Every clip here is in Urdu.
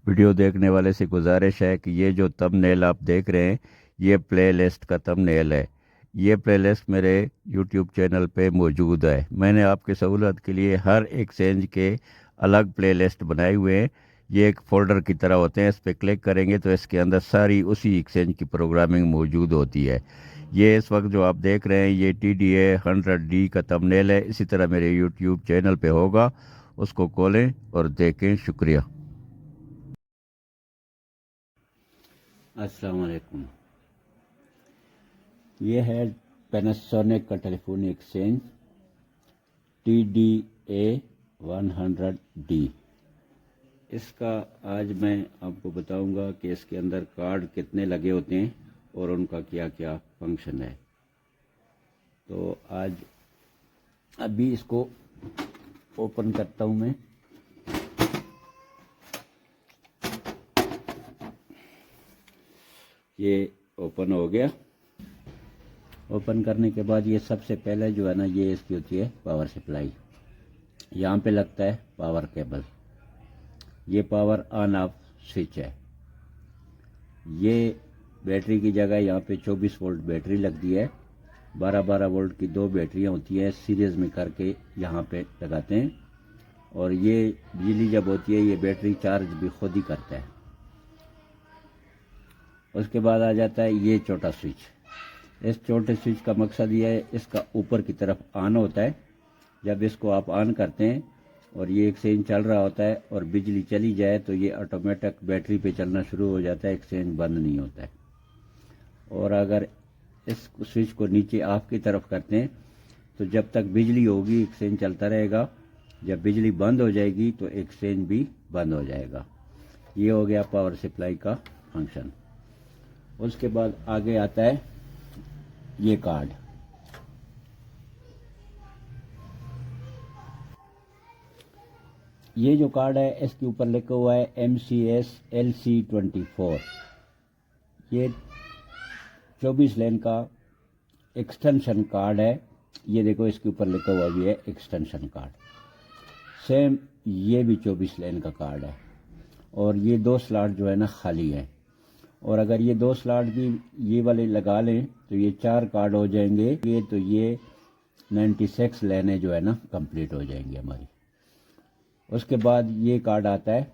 ویڈیو دیکھنے والے سے گزارش ہے کہ یہ جو تم نیل آپ دیکھ رہے ہیں یہ پلے لسٹ کا تم نیل ہے۔ یہ پلے لسٹ میرے یوٹیوب چینل پہ موجود ہے۔ میں نے آپ کی سہولت کے لیے ہر ایکسچینج کے الگ پلے لسٹ بنائے ہوئے ہیں۔ یہ ایک فولڈر کی طرح ہوتے ہیں، اس پہ کلک کریں گے تو اس کے اندر ساری اسی ایکسچینج کی پروگرامنگ موجود ہوتی ہے۔ یہ اس وقت جو آپ دیکھ رہے ہیں یہ TDA100D کا تم نیل ہے، اسی طرح میرے یوٹیوب چینل پہ ہوگا، اس کو کھولیں اور دیکھیں۔ شکریہ۔ السلام علیکم۔ یہ ہے پیناسونک کا ٹیلی فون ایکسچینج TDA100D۔ اس کا آج میں آپ کو بتاؤں گا کہ اس کے اندر کارڈ کتنے لگے ہوتے ہیں اور ان کا کیا کیا فنکشن ہے۔ تو آج ابھی اس کو اوپن کرتا ہوں میں۔ یہ اوپن ہو گیا۔ اوپن کرنے کے بعد یہ سب سے پہلے جو ہے نا یہ اس کی ہوتی ہے پاور سپلائی۔ یہاں پہ لگتا ہے پاور کیبل۔ یہ پاور آن آف سوئچ ہے۔ یہ بیٹری کی جگہ یہاں پہ 24 وولٹ بیٹری لگتی ہے۔ 12 وولٹ کی دو بیٹریاں ہوتی ہیں، سیریز میں کر کے یہاں پہ لگاتے ہیں، اور یہ بجلی جب ہوتی ہے یہ بیٹری چارج بھی خود ہی کرتا ہے۔ اس کے بعد آ جاتا ہے یہ چھوٹا سوئچ۔ اس چھوٹے سوئچ کا مقصد یہ ہے، اس کا اوپر کی طرف آن ہوتا ہے۔ جب اس کو آپ آن کرتے ہیں اور یہ ایکسچینج چل رہا ہوتا ہے اور بجلی چلی جائے تو یہ آٹومیٹک بیٹری پہ چلنا شروع ہو جاتا ہے، ایکسچینج بند نہیں ہوتا ہے۔ اور اگر اس سوئچ کو نیچے آف کی طرف کرتے ہیں تو جب تک بجلی ہوگی ایکسچینج چلتا رہے گا، جب بجلی بند ہو جائے گی تو ایکسچینج بھی بند ہو جائے گا۔ یہ ہو گیا پاور سپلائی کا فنکشن۔ اس کے بعد آگے آتا ہے یہ کارڈ۔ یہ جو کارڈ ہے اس کے اوپر لکھا ہوا ہے MCS LC24۔ یہ 24 لین کا ایکسٹینشن کارڈ ہے۔ یہ دیکھو اس کے اوپر لکھا ہوا بھی ہے ایکسٹینشن کارڈ۔ سیم یہ بھی 24 لین کا کارڈ ہے، اور یہ دو سلاٹ جو ہے نا خالی ہے، اور اگر یہ دو سلاٹ بھی یہ والے لگا لیں تو یہ 4 کارڈ ہو جائیں گے، تو یہ 96 لینیں جو ہے نا کمپلیٹ ہو جائیں گی ہماری۔ اس کے بعد یہ کارڈ آتا ہے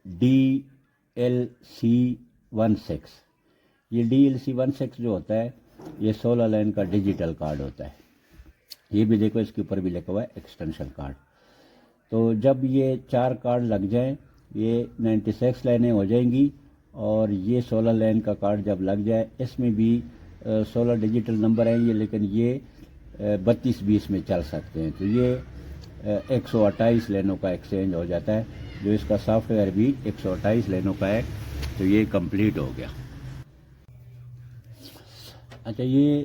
DLC16۔ یہ DLC16 جو ہوتا ہے یہ 16 لین کا ڈیجیٹل کارڈ ہوتا ہے۔ یہ بھی دیکھو اس کے اوپر بھی لکھا ہوا ہے ایکسٹینشن کارڈ۔ تو جب یہ 4 کارڈ لگ جائیں یہ 96 لینیں ہو جائیں گی، اور یہ 16 لین کا کارڈ جب لگ جائے، اس میں بھی 16 ڈیجیٹل نمبر ہیں یہ، لیکن یہ 32-20 میں چل سکتے ہیں، تو یہ 128 لینوں کا ایکسچینج ہو جاتا ہے، جو اس کا سافٹ ویئر بھی 128 لینوں کا ہے، تو یہ کمپلیٹ ہو گیا۔ اچھا، یہ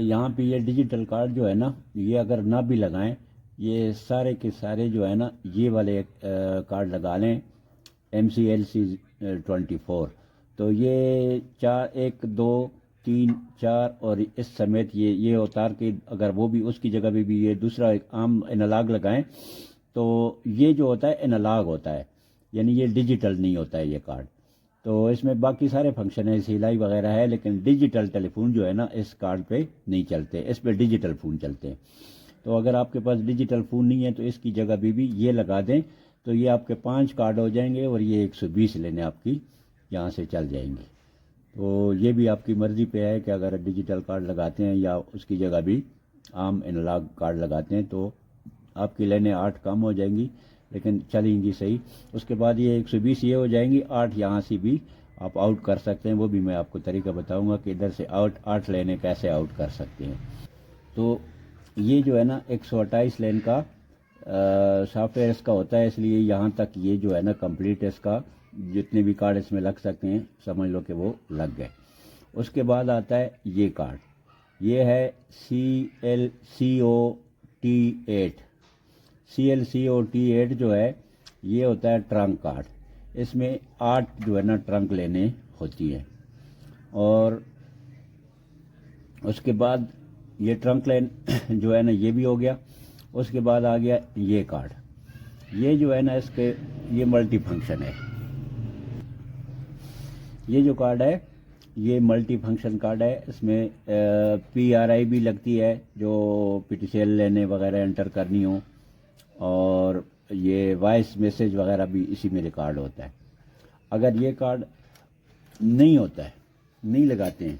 یہاں پہ یہ ڈیجیٹل کارڈ جو ہے نا یہ اگر نہ بھی لگائیں، یہ سارے کے سارے جو ہے نا یہ والے کارڈ لگا لیں MCLC24، تو یہ 4 1 2 3 4 اور اس سمیت یہ اتار کے اگر وہ بھی اس کی جگہ پہ بھی یہ دوسرا ایک عام انالاگ لگائیں تو یہ جو ہوتا ہے انالاگ ہوتا ہے، یعنی یہ ڈیجیٹل نہیں ہوتا ہے یہ کارڈ۔ تو اس میں باقی سارے فنکشن ہیں، سلائی وغیرہ ہے، لیکن ڈیجیٹل ٹیلی فون جو ہے نا اس کارڈ پہ نہیں چلتے، اس پہ ڈیجیٹل فون چلتے ہیں۔ تو اگر آپ کے پاس ڈیجیٹل فون نہیں ہے تو اس کی جگہ بھی یہ لگا دیں، تو یہ آپ کے 5 کارڈ ہو جائیں گے، اور یہ 120 لینے آپ کی یہاں سے چل جائیں گی۔ تو یہ بھی آپ کی مرضی پہ ہے کہ اگر ڈیجیٹل کارڈ لگاتے ہیں یا اس کی جگہ بھی عام انالاگ کارڈ لگاتے ہیں تو آپ کی لینیں 8 کم ہو جائیں گی، لیکن چلیں گی صحیح۔ اس کے بعد یہ 120 یہ ہو جائیں گی، 8 یہاں سے بھی آپ آؤٹ کر سکتے ہیں، وہ بھی میں آپ کو طریقہ بتاؤں گا کہ ادھر سے 8 لینے کیسے آؤٹ کر سکتے ہیں۔ تو یہ جو ہے نا 128 لین کا سافٹ ویئر اس کا ہوتا ہے، اس لیے یہاں تک یہ جو ہے نا کمپلیٹ اس کا جتنے بھی کارڈ اس میں لگ سکتے ہیں سمجھ لو کہ وہ لگ گئے۔ اس کے بعد آتا ہے یہ کارڈ، یہ ہے CLCOT8۔ CLCOT8 جو ہے یہ ہوتا ہے ٹرنک کارڈ، اس میں 8 جو ہے نا ٹرنک لینے ہوتی ہیں، اور اس کے بعد یہ ٹرنک لین جو ہے نا یہ بھی ہو گیا۔ اس کے بعد آ گیا یہ کارڈ، یہ جو ہے نا اس کے یہ ملٹی فنکشن ہے. یہ جو کارڈ ہے یہ ملٹی فنکشن کارڈ ہے. اس میں PRI بھی لگتی ہے جو PTCL لینے وغیرہ انٹر کرنی ہو, اور یہ وائس میسیج وغیرہ بھی اسی میں ریکارڈ ہوتا ہے. اگر یہ کارڈ نہیں ہوتا ہے, نہیں لگاتے ہیں,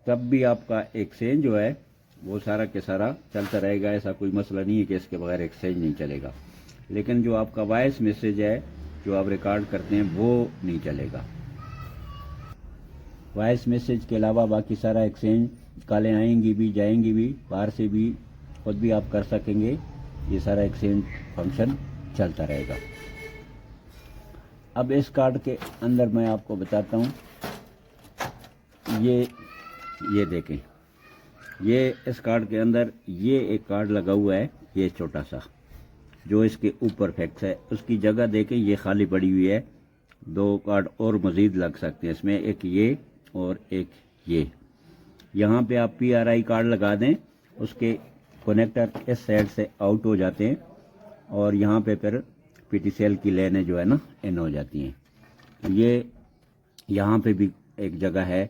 تب بھی آپ کا ایکسچینج جو ہے وہ سارا کے سارا چلتا رہے گا. ایسا کوئی مسئلہ نہیں ہے کہ اس کے بغیر ایکسچینج نہیں چلے گا. لیکن جو آپ کا وائس میسیج ہے جو آپ ریکارڈ کرتے ہیں وہ نہیں چلے گا. وائس میسیج کے علاوہ باقی سارا ایکسچینج, کالیں آئیں گی بھی جائیں گی بھی, باہر سے بھی خود بھی آپ کر سکیں گے. یہ سارا ایکسچینج فنکشن چلتا رہے گا. اب اس کارڈ کے اندر میں آپ کو بتاتا ہوں. یہ دیکھیں, یہ اس کارڈ کے اندر یہ ایک کارڈ لگا ہوا ہے, یہ چھوٹا سا جو اس کے اوپر فیکس ہے. اس کی جگہ دیکھیں یہ خالی پڑی ہوئی ہے. 2 کارڈ اور مزید لگ سکتے ہیں اس میں, ایک یہ اور ایک یہ. یہاں پہ آپ PRI کارڈ لگا دیں, اس کے کنیکٹر اس سائڈ سے آؤٹ ہو جاتے ہیں, اور یہاں پہ پھر PTCL کی لینیں جو ہے نا ان ہو جاتی ہیں. یہ یہاں پہ بھی ایک جگہ ہے,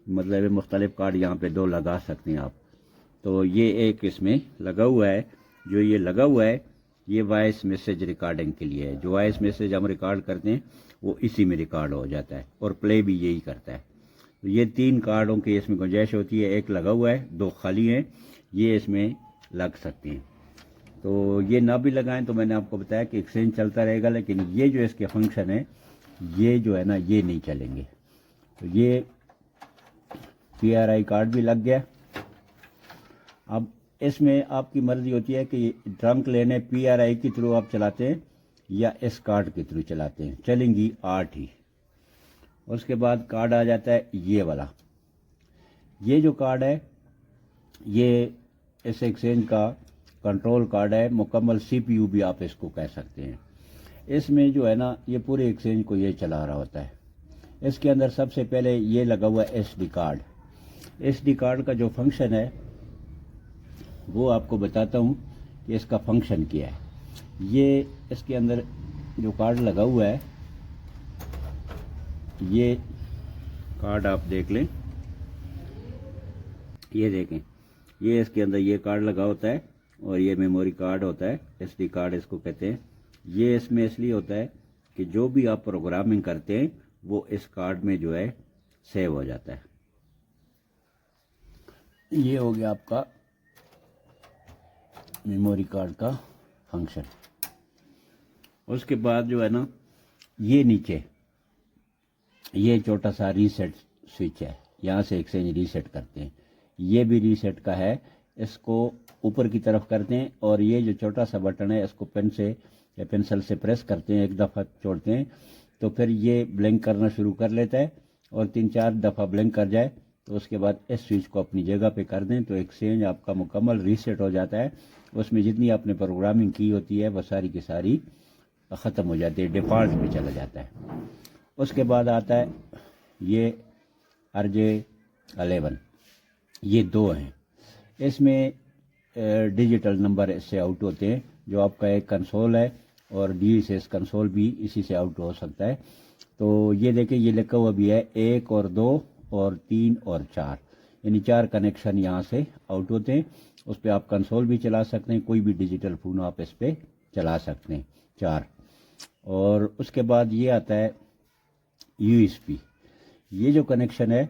مطلب مختلف کارڈ یہاں پہ 2 لگا سکتے ہیں آپ. تو یہ ایک اس میں لگا ہوا ہے. جو یہ لگا ہوا ہے یہ وائس میسیج ریکارڈنگ کے لیے ہے. جو وائس میسیج ہم ریکارڈ کرتے ہیں وہ اسی میں ریکارڈ ہو جاتا ہے, اور پلے بھی یہی کرتا ہے. تو یہ 3 کارڈوں کی اس میں گنجائش ہوتی ہے. ایک لگا ہوا ہے, 2 خالی ہیں, یہ اس میں لگ سکتے ہیں. تو یہ نہ بھی لگائیں تو میں نے آپ کو بتایا کہ ایکسچینج چلتا رہے گا, لیکن یہ جو اس کے فنکشن ہے یہ جو ہے نا یہ نہیں چلیں گے. تو یہ PRI کارڈ بھی لگ گیا. اب اس میں آپ کی مرضی ہوتی ہے کہ ٹرنک لینے PRI کے تھرو آپ چلاتے ہیں یا اس کارڈ کے تھرو چلاتے ہیں, چلیں گی 8 ہی. اس کے بعد کارڈ آ جاتا ہے یہ والا. یہ جو کارڈ ہے یہ اس ایکسچینج کا کنٹرول کارڈ ہے, مکمل CPU بھی آپ اس کو کہہ سکتے ہیں. اس میں جو ہے نا یہ پورے ایکسچینج کو یہ چلا رہا ہوتا ہے. اس کے اندر سب سے پہلے یہ لگا ہوا ہے SD کارڈ. SD کارڈ کا جو فنکشن ہے وہ آپ کو بتاتا ہوں کہ اس کا فنکشن کیا ہے. یہ اس کے اندر جو کارڈ لگا ہوا ہے, یہ کارڈ آپ دیکھ لیں, یہ دیکھیں, یہ اس کے اندر یہ کارڈ لگا ہوتا ہے, اور یہ میموری کارڈ ہوتا ہے, SD کارڈ اس کو کہتے ہیں. یہ اس میں اس لیے ہوتا ہے کہ جو بھی آپ پروگرامنگ کرتے ہیں وہ اس کارڈ میں جو ہے سیو ہو جاتا ہے. یہ ہو گیا آپ کا میموری کارڈ کا فنکشن. اس کے بعد جو ہے نا یہ نیچے یہ چھوٹا سا ریسیٹ سوئچ ہے, یہاں سے ایکسچینج ریسیٹ کرتے ہیں. یہ بھی ریسیٹ کا ہے, اس کو اوپر کی طرف کرتے ہیں, اور یہ جو چھوٹا سا بٹن ہے اس کو پین سے یا پینسل سے پریس کرتے ہیں, 1 دفعہ چھوڑتے ہیں تو پھر یہ بلنک کرنا شروع کر لیتا ہے, اور 3-4 دفعہ بلنک کر جائے تو اس کے بعد اس سوئچ کو اپنی جگہ پہ کر دیں تو ایکسچینج آپ کا مکمل ریسیٹ ہو جاتا ہے. اس میں جتنی آپ نے پروگرامنگ کی ہوتی ہے وہ ساری کی ساری ختم ہو جاتی ہے, ڈیفالٹ پہ چلا جاتا ہے. اس کے بعد آتا ہے یہ RJ11, یہ 2 ہیں. اس میں ڈیجیٹل نمبر اس سے آؤٹ ہوتے ہیں. جو آپ کا ایک کنسول ہے, اور DSS کنسول بھی اسی سے آؤٹ ہو سکتا ہے. تو یہ دیکھیں یہ لکھا ہوا بھی ہے 1 اور 2 اور 3 اور 4, یعنی 4 کنیکشن یہاں سے آؤٹ ہوتے ہیں. اس پہ آپ کنسول بھی چلا سکتے ہیں, کوئی بھی ڈیجیٹل فون آپ اس پہ چلا سکتے ہیں, 4. اور اس کے بعد یہ آتا ہے USB. یہ جو کنیکشن ہے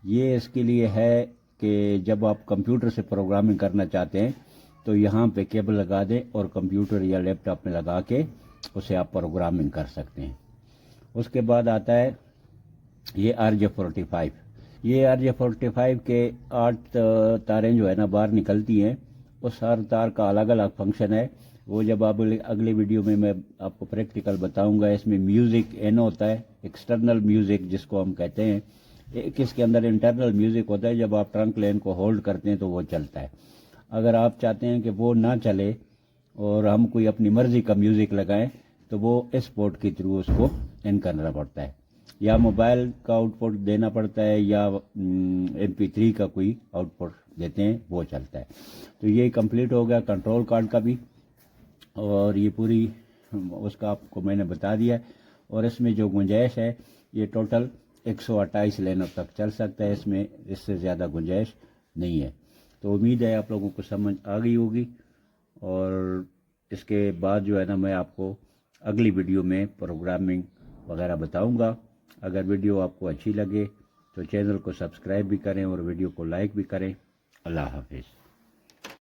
یہ اس کے لیے ہے کہ جب آپ کمپیوٹر سے پروگرامنگ کرنا چاہتے ہیں تو یہاں پہ کیبل لگا دیں اور کمپیوٹر یا لیپ ٹاپ میں لگا کے اسے آپ پروگرامنگ کر سکتے ہیں. اس کے بعد آتا ہے یہ RJ45. یہ RJ45 کے 8 تاریں جو ہے نا باہر نکلتی ہیں. اس ہر تار کا الگ الگ فنکشن ہے, وہ جب آپ اگلے ویڈیو میں آپ کو پریکٹیکل بتاؤں گا. اس میں میوزک ان ہوتا ہے, ایکسٹرنل میوزک جس کو ہم کہتے ہیں. ایک اس کے اندر انٹرنل میوزک ہوتا ہے, جب آپ ٹرنک لین کو ہولڈ کرتے ہیں تو وہ چلتا ہے. اگر آپ چاہتے ہیں کہ وہ نہ چلے اور ہم کوئی اپنی مرضی کا میوزک لگائیں تو وہ اس پورٹ کے تھرو اس کو ان کرنا پڑتا ہے, یا موبائل کا آؤٹ پٹ دینا پڑتا ہے, یا MP3 کا کوئی آؤٹ پٹ دیتے ہیں وہ چلتا ہے. تو یہ کمپلیٹ ہو گیا کنٹرول کارڈ کا بھی, اور یہ پوری اس کا آپ کو میں نے بتا دیا، اور اس میں جو گنجائش ہے یہ ٹوٹل 128 لائنوں تک چل سکتا ہے، اس میں اس سے زیادہ گنجائش نہیں ہے۔ تو امید ہے آپ لوگوں کو سمجھ آ گئی ہوگی، اور اس کے بعد جو ہے نا میں آپ کو اگلی ویڈیو میں پروگرامنگ وغیرہ بتاؤں گا۔ اگر ویڈیو آپ کو اچھی لگے تو چینل کو سبسکرائب بھی کریں اور ویڈیو کو لائک بھی کریں۔ اللہ حافظ۔